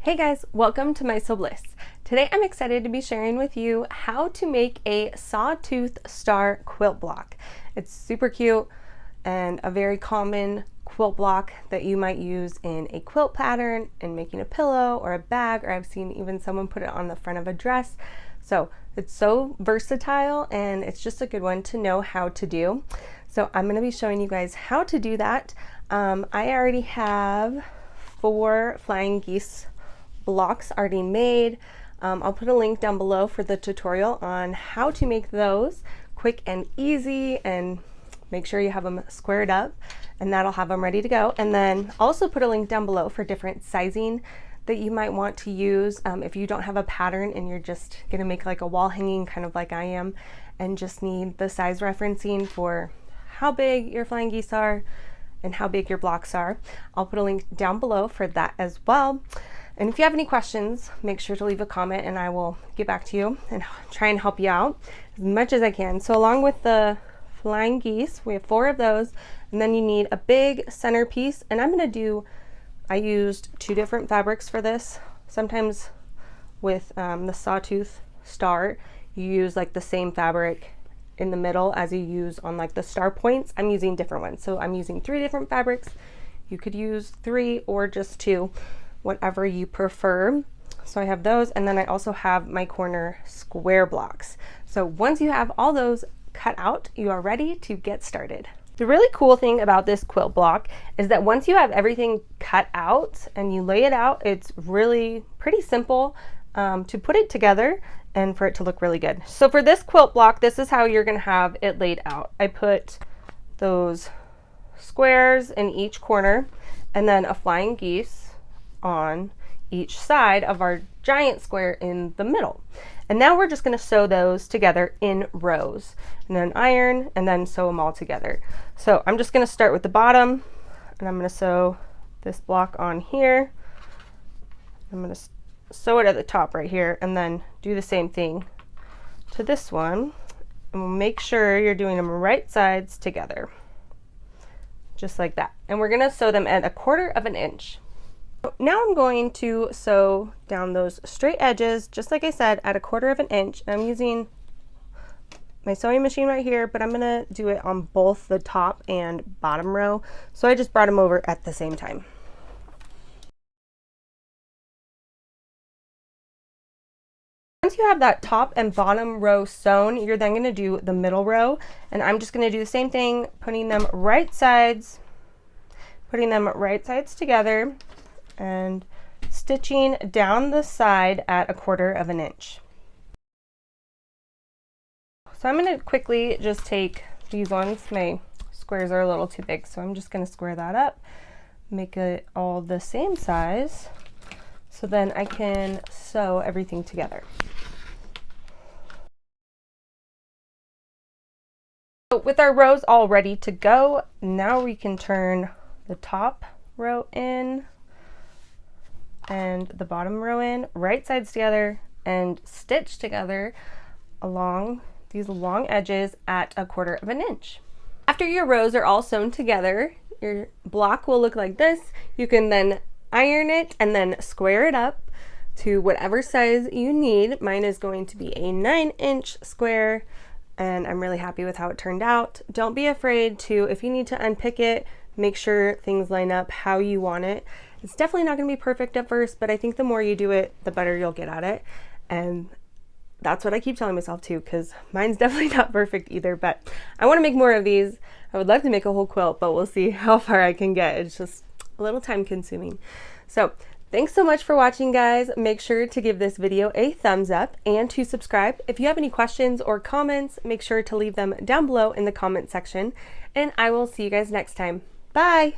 Hey guys, welcome to My Sew Bliss. Today I'm excited to be sharing with you how to make a Sawtooth Star quilt block. It's super cute and a very common quilt block that you might use in a quilt pattern and making a pillow or a bag, or I've seen even someone put it on the front of a dress. So it's so versatile and it's just a good one to know how to do. So I'm going to be showing you guys how to do that. I already have 4 flying geese blocks already made. I'll put a link down below for the tutorial on how to make those quick and easy, and make sure you have them squared up, and that'll have them ready to go. And then also put a link down below for different sizing that you might want to use if you don't have a pattern and you're just gonna make like a wall hanging kind of like I am and just need the size referencing for how big your flying geese are and how big your blocks are. I'll put a link down below for that as well. And if you have any questions, make sure to leave a comment and I will get back to you and try and help you out as much as I can. So along with the flying geese, we have 4 of those, and then you need a big centerpiece. And I used 2 different fabrics for this. Sometimes with the Sawtooth Star, you use like the same fabric in the middle as you use on like the star points. I'm using different ones. So I'm using 3 different fabrics. You could use 3 or just 2. Whatever you prefer. So I have those, and then I also have my corner square blocks. So once you have all those cut out, you are ready to get started. The really cool thing about this quilt block is that once you have everything cut out and you lay it out, it's really pretty simple to put it together and for it to look really good. So for this quilt block, this is how you're gonna have it laid out. I put those squares in each corner and then a flying geese on each side of our giant square in the middle. And now we're just going to sew those together in rows and then iron and then sew them all together. So I'm just going to start with the bottom and I'm going to sew this block on here. I'm going to sew it at the top right here and then do the same thing to this one. And we'll make sure you're doing them right sides together, just like that. And we're going to sew them at 1/4 of an inch. Now I'm going to sew down those straight edges, just like I said, at 1/4 of an inch. I'm using my sewing machine right here, but I'm gonna do it on both the top and bottom row. So I just brought them over at the same time. Once you have that top and bottom row sewn, you're then gonna do the middle row. And I'm just gonna do the same thing, putting them right sides together, and stitching down the side at 1/4 of an inch. So I'm going to quickly just take these ones. My squares are a little too big, so I'm just going to square that up, make it all the same size, so then I can sew everything together. So with our rows all ready to go, now we can turn the top row in and the bottom row in, right sides together, and stitch together along these long edges at 1/4 of an inch. After your rows are all sewn together, your block will look like this. You can then iron it and then square it up to whatever size you need. Mine is going to be a 9-inch square, and I'm really happy with how it turned out. Don't be afraid to, if you need to unpick it, make sure things line up how you want it. It's definitely not going to be perfect at first, but I think the more you do it, the better you'll get at it. And that's what I keep telling myself too, because mine's definitely not perfect either, but I want to make more of these. I would love to make a whole quilt, but we'll see how far I can get. It's just a little time consuming. So thanks so much for watching, guys. Make sure to give this video a thumbs up and to subscribe. If you have any questions or comments, make sure to leave them down below in the comment section, and I will see you guys next time. Bye!